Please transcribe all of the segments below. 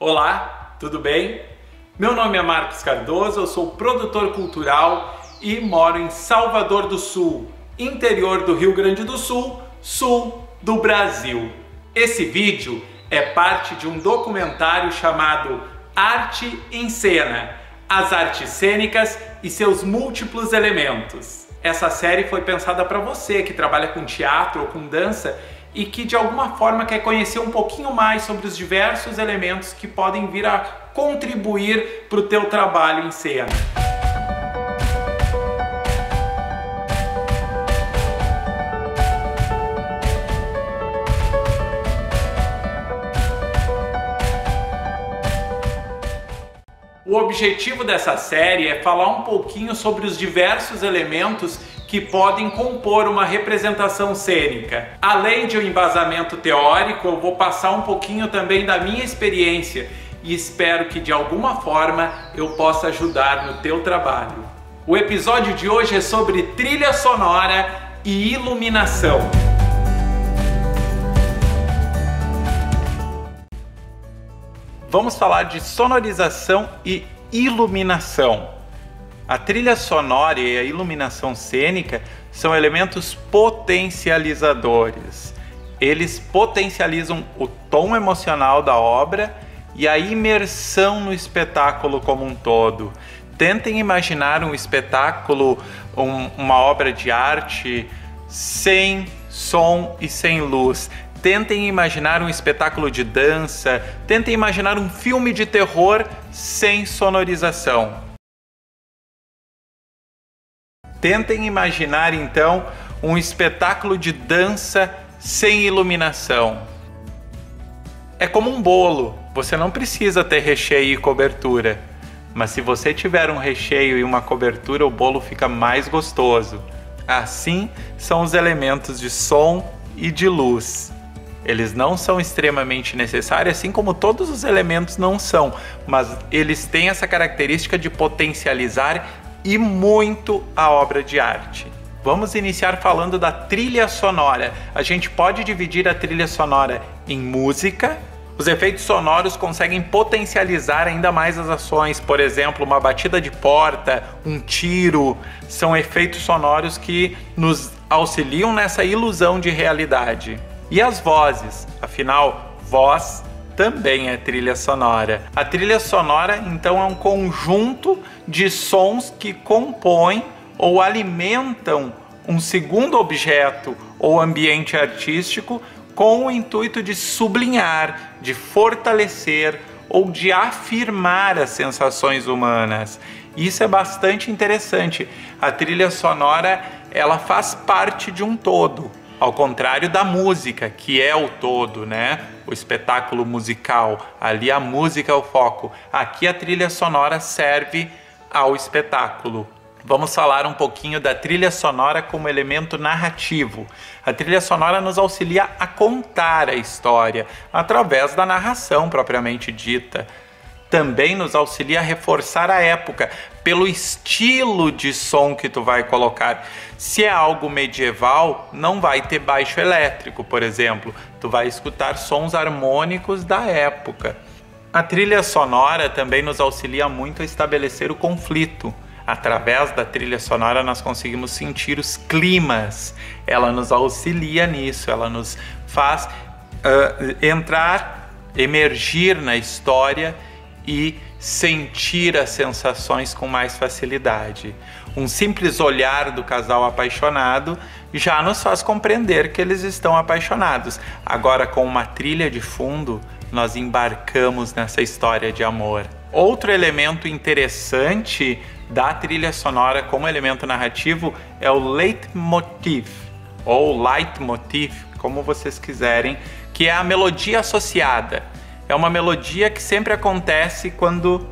Olá, tudo bem? Meu nome é Marcos Cardoso, eu sou produtor cultural e moro em Salvador do Sul, interior do Rio Grande do Sul, sul do Brasil. Esse vídeo é parte de um documentário chamado Arte em Cena, as artes cênicas e seus múltiplos elementos. Essa série foi pensada para você que trabalha com teatro ou com dança e que de alguma forma quer conhecer um pouquinho mais sobre os diversos elementos que podem vir a contribuir para o teu trabalho em cena. O objetivo dessa série é falar um pouquinho sobre os diversos elementos que podem compor uma representação cênica. Além de um embasamento teórico, eu vou passar um pouquinho também da minha experiência e espero que de alguma forma eu possa ajudar no teu trabalho. O episódio de hoje é sobre trilha sonora e iluminação. Vamos falar de sonorização e iluminação. A trilha sonora e a iluminação cênica são elementos potencializadores. Eles potencializam o tom emocional da obra e a imersão no espetáculo como um todo. Tentem imaginar um espetáculo, uma obra de arte sem som e sem luz. Tentem imaginar um espetáculo de dança, tentem imaginar um filme de terror sem sonorização. Tentem imaginar então um espetáculo de dança sem iluminação. É como um bolo, você não precisa ter recheio e cobertura, mas se você tiver um recheio e uma cobertura, o bolo fica mais gostoso. Assim são os elementos de som e de luz. Eles não são extremamente necessários, assim como todos os elementos não são, mas eles têm essa característica de potencializar e muito a obra de arte. Vamos iniciar falando da trilha sonora. A gente pode dividir a trilha sonora em música. Os efeitos sonoros conseguem potencializar ainda mais as ações. Por exemplo, uma batida de porta, um tiro, são efeitos sonoros que nos auxiliam nessa ilusão de realidade. E as vozes, afinal, voz também é trilha sonora. A trilha sonora, então, é um conjunto de sons que compõem ou alimentam um segundo objeto ou ambiente artístico com o intuito de sublinhar, de fortalecer ou de afirmar as sensações humanas. Isso é bastante interessante. A trilha sonora, ela faz parte de um todo. Ao contrário da música, que é o todo, né? O espetáculo musical, ali a música é o foco. Aqui a trilha sonora serve ao espetáculo. Vamos falar um pouquinho da trilha sonora como elemento narrativo. A trilha sonora nos auxilia a contar a história através da narração propriamente dita. Também nos auxilia a reforçar a época pelo estilo de som que tu vai colocar. Se é algo medieval, não vai ter baixo elétrico, por exemplo. Tu vai escutar sons harmônicos da época. A trilha sonora também nos auxilia muito a estabelecer o conflito. Através da trilha sonora nós conseguimos sentir os climas. Ela nos auxilia nisso, ela nos faz emergir na história e sentir as sensações com mais facilidade. Um simples olhar do casal apaixonado já nos faz compreender que eles estão apaixonados. Agora, com uma trilha de fundo, nós embarcamos nessa história de amor. Outro elemento interessante da trilha sonora como elemento narrativo é o leitmotiv, ou leitmotiv, como vocês quiserem, que é a melodia associada. É uma melodia que sempre acontece quando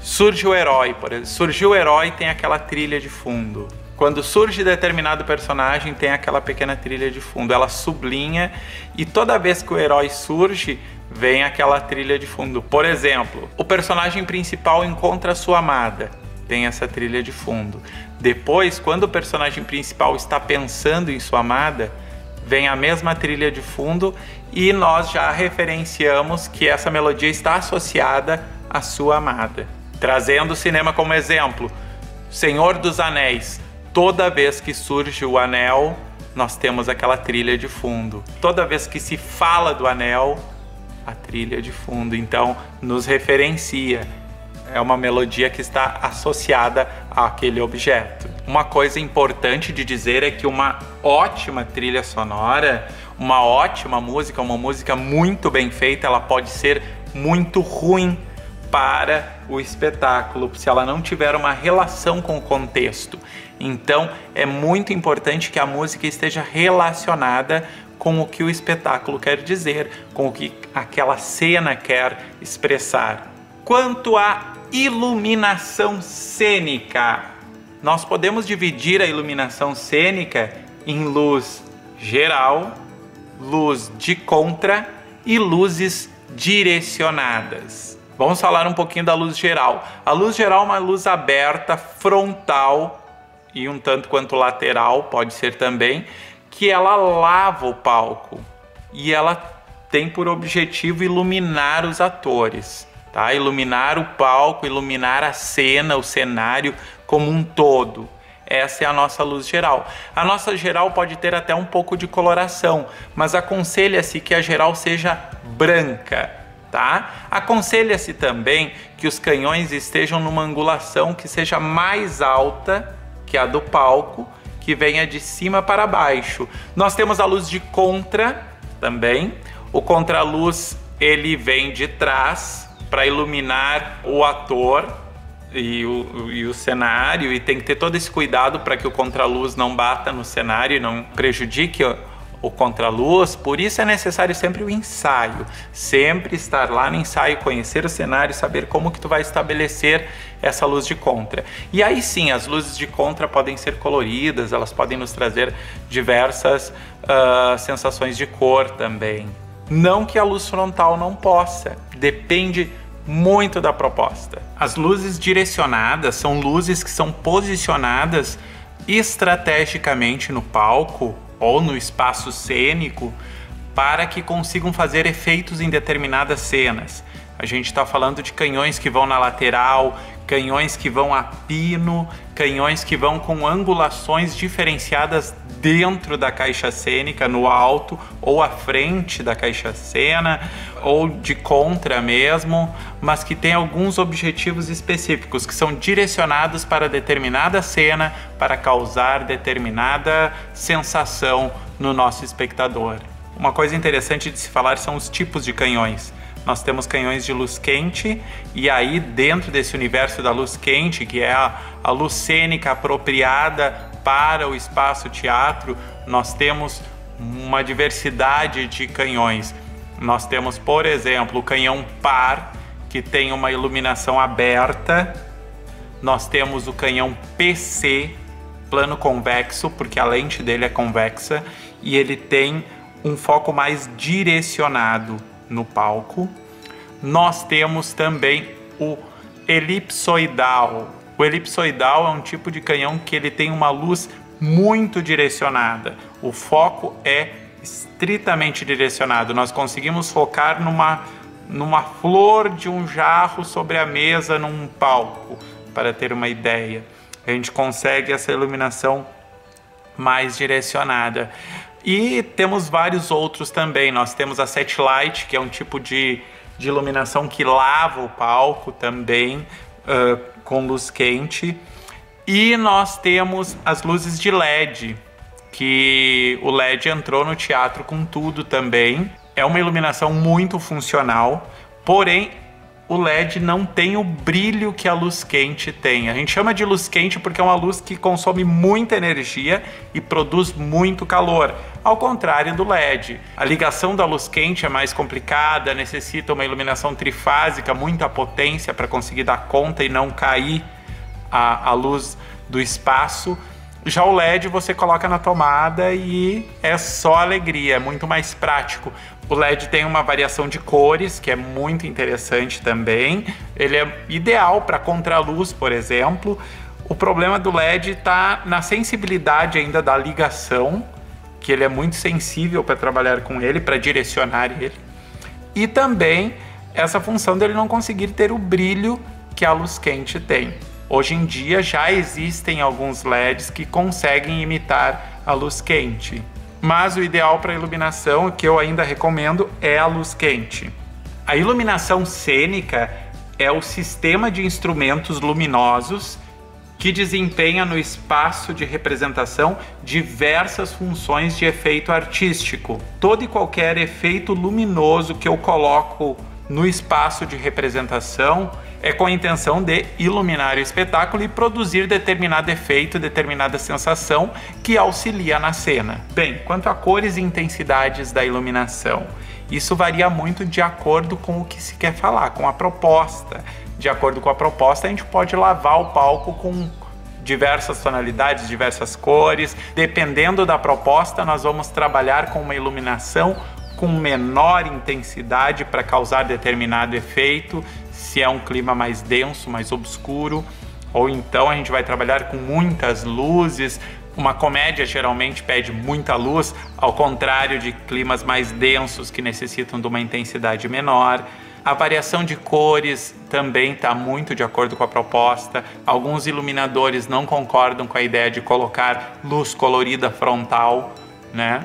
surge o herói. Por exemplo, surgiu o herói, tem aquela trilha de fundo. Quando surge determinado personagem, tem aquela pequena trilha de fundo. Ela sublinha e toda vez que o herói surge, vem aquela trilha de fundo. Por exemplo, o personagem principal encontra a sua amada. Tem essa trilha de fundo. Depois, quando o personagem principal está pensando em sua amada, vem a mesma trilha de fundo e nós já referenciamos que essa melodia está associada à sua amada. Trazendo o cinema como exemplo, Senhor dos Anéis, toda vez que surge o anel, nós temos aquela trilha de fundo. Toda vez que se fala do anel, a trilha de fundo, então nos referencia. É uma melodia que está associada àquele objeto. Uma coisa importante de dizer é que uma ótima trilha sonora, uma ótima música, uma música muito bem feita, ela pode ser muito ruim para o espetáculo, se ela não tiver uma relação com o contexto. Então, é muito importante que a música esteja relacionada com o que o espetáculo quer dizer, com o que aquela cena quer expressar. Quanto à iluminação cênica, nós podemos dividir a iluminação cênica em luz geral, luz de contra e luzes direcionadas. Vamos falar um pouquinho da luz geral. A luz geral é uma luz aberta, frontal e um tanto quanto lateral, pode ser também, que ela lava o palco e ela tem por objetivo iluminar os atores, tá? Iluminar o palco, iluminar a cena, o cenário como um todo. Essa é a nossa luz geral. A nossa geral pode ter até um pouco de coloração, mas aconselha-se que a geral seja branca, tá? Aconselha-se também que os canhões estejam numa angulação que seja mais alta que a do palco, que venha de cima para baixo. Nós temos a luz de contra também. O contraluz, ele vem de trás para iluminar o ator e o cenário, e tem que ter todo esse cuidado para que o contraluz não bata no cenário e não prejudique o contraluz. Por isso é necessário sempre o ensaio, sempre estar lá no ensaio, conhecer o cenário, saber como que tu vai estabelecer essa luz de contra. E aí sim, as luzes de contra podem ser coloridas, elas podem nos trazer diversas sensações de cor também. Não que a luz frontal não possa, depende muito da proposta. As luzes direcionadas são luzes que são posicionadas estrategicamente no palco ou no espaço cênico para que consigam fazer efeitos em determinadas cenas. A gente está falando de canhões que vão na lateral, canhões que vão a pino, canhões que vão com angulações diferenciadas dentro da caixa cênica, no alto ou à frente da caixa cena, ou de contra mesmo, mas que tem alguns objetivos específicos que são direcionados para determinada cena, para causar determinada sensação no nosso espectador. Uma coisa interessante de se falar são os tipos de canhões. Nós temos canhões de luz quente, e aí dentro desse universo da luz quente, que é a luz cênica apropriada para o espaço teatro, nós temos uma diversidade de canhões. Nós temos, por exemplo, o canhão par, que tem uma iluminação aberta. Nós temos o canhão PC, plano convexo, porque a lente dele é convexa, e ele tem um foco mais direcionado no palco. Nós temos também o elipsoidal. O elipsoidal é um tipo de canhão que ele tem uma luz muito direcionada. O foco é estritamente direcionado. Nós conseguimos focar numa flor de um jarro sobre a mesa num palco, para ter uma ideia. A gente consegue essa iluminação mais direcionada. E temos vários outros também. Nós temos a satellite, que é um tipo de iluminação que lava o palco também, com luz quente. E nós temos as luzes de LED, que o LED entrou no teatro com tudo também. É uma iluminação muito funcional, porém o LED não tem o brilho que a luz quente tem. A gente chama de luz quente porque é uma luz que consome muita energia e produz muito calor, ao contrário do LED. A ligação da luz quente é mais complicada, necessita uma iluminação trifásica, muita potência para conseguir dar conta e não cair a luz do espaço. Já o LED você coloca na tomada e é só alegria, é muito mais prático. O LED tem uma variação de cores que é muito interessante também. Ele é ideal para contraluz, por exemplo. O problema do LED está na sensibilidade ainda da ligação que ele é muito sensível para trabalhar com ele, para direcionar ele. E também essa função dele não conseguir ter o brilho que a luz quente tem. Hoje em dia já existem alguns LEDs que conseguem imitar a luz quente, mas o ideal para iluminação, que eu ainda recomendo, é a luz quente. A iluminação cênica é o sistema de instrumentos luminosos que desempenha no espaço de representação diversas funções de efeito artístico. Todo e qualquer efeito luminoso que eu coloco no espaço de representação é com a intenção de iluminar o espetáculo e produzir determinado efeito, determinada sensação que auxilia na cena. Bem, quanto a cores e intensidades da iluminação, isso varia muito de acordo com o que se quer falar, com a proposta. De acordo com a proposta, a gente pode lavar o palco com diversas tonalidades, diversas cores. Dependendo da proposta, nós vamos trabalhar com uma iluminação com menor intensidade para causar determinado efeito, se é um clima mais denso, mais obscuro, ou então a gente vai trabalhar com muitas luzes. Uma comédia geralmente pede muita luz, ao contrário de climas mais densos que necessitam de uma intensidade menor. A variação de cores também está muito de acordo com a proposta. Alguns iluminadores não concordam com a ideia de colocar luz colorida frontal, né?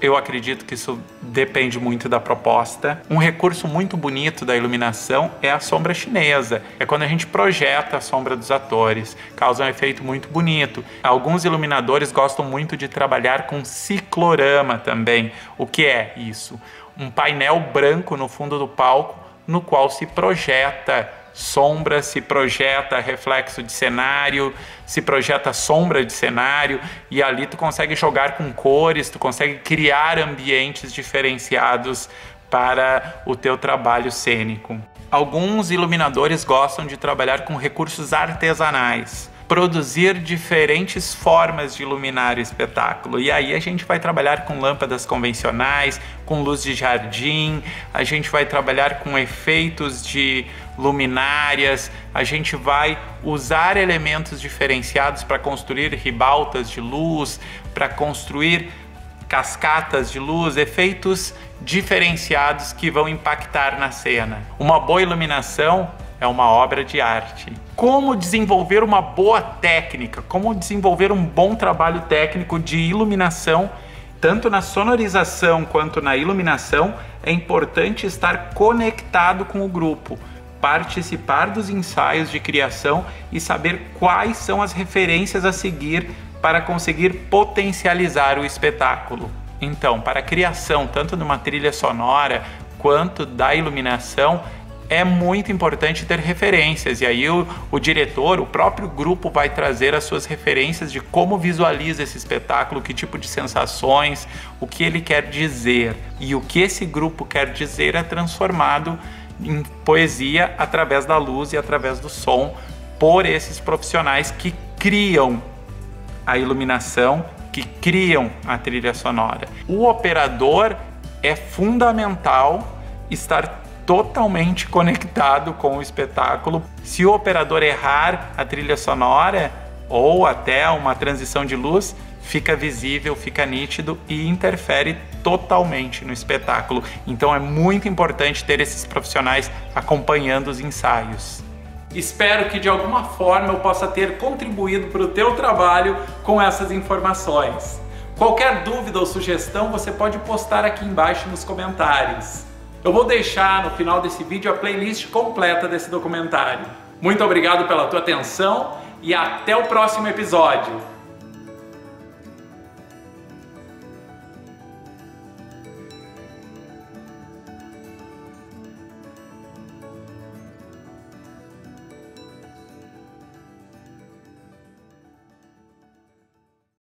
Eu acredito que isso depende muito da proposta. Um recurso muito bonito da iluminação é a sombra chinesa. É quando a gente projeta a sombra dos atores. Causa um efeito muito bonito. Alguns iluminadores gostam muito de trabalhar com ciclorama também. O que é isso? Um painel branco no fundo do palco, no qual se projeta sombra, se projeta reflexo de cenário, se projeta sombra de cenário, e ali tu consegue jogar com cores, tu consegue criar ambientes diferenciados para o teu trabalho cênico. Alguns iluminadores gostam de trabalhar com recursos artesanais, produzir diferentes formas de iluminar o espetáculo. E aí a gente vai trabalhar com lâmpadas convencionais, com luz de jardim, a gente vai trabalhar com efeitos de luminárias, a gente vai usar elementos diferenciados para construir ribaltas de luz, para construir cascatas de luz, efeitos diferenciados que vão impactar na cena. Uma boa iluminação é uma obra de arte. Como desenvolver uma boa técnica, como desenvolver um bom trabalho técnico de iluminação, tanto na sonorização quanto na iluminação, é importante estar conectado com o grupo, participar dos ensaios de criação e saber quais são as referências a seguir para conseguir potencializar o espetáculo. Então, para a criação tanto de uma trilha sonora quanto da iluminação, é muito importante ter referências, e aí o diretor, o próprio grupo vai trazer as suas referências de como visualiza esse espetáculo, que tipo de sensações, o que ele quer dizer. E o que esse grupo quer dizer é transformado em poesia através da luz e através do som por esses profissionais que criam a iluminação, que criam a trilha sonora. O operador é fundamental estar totalmente conectado com o espetáculo. Se o operador errar a trilha sonora ou até uma transição de luz, fica visível, fica nítido e interfere totalmente no espetáculo. Então é muito importante ter esses profissionais acompanhando os ensaios. Espero que de alguma forma eu possa ter contribuído para o teu trabalho com essas informações. Qualquer dúvida ou sugestão você pode postar aqui embaixo nos comentários. Eu vou deixar no final desse vídeo a playlist completa desse documentário. Muito obrigado pela tua atenção e até o próximo episódio.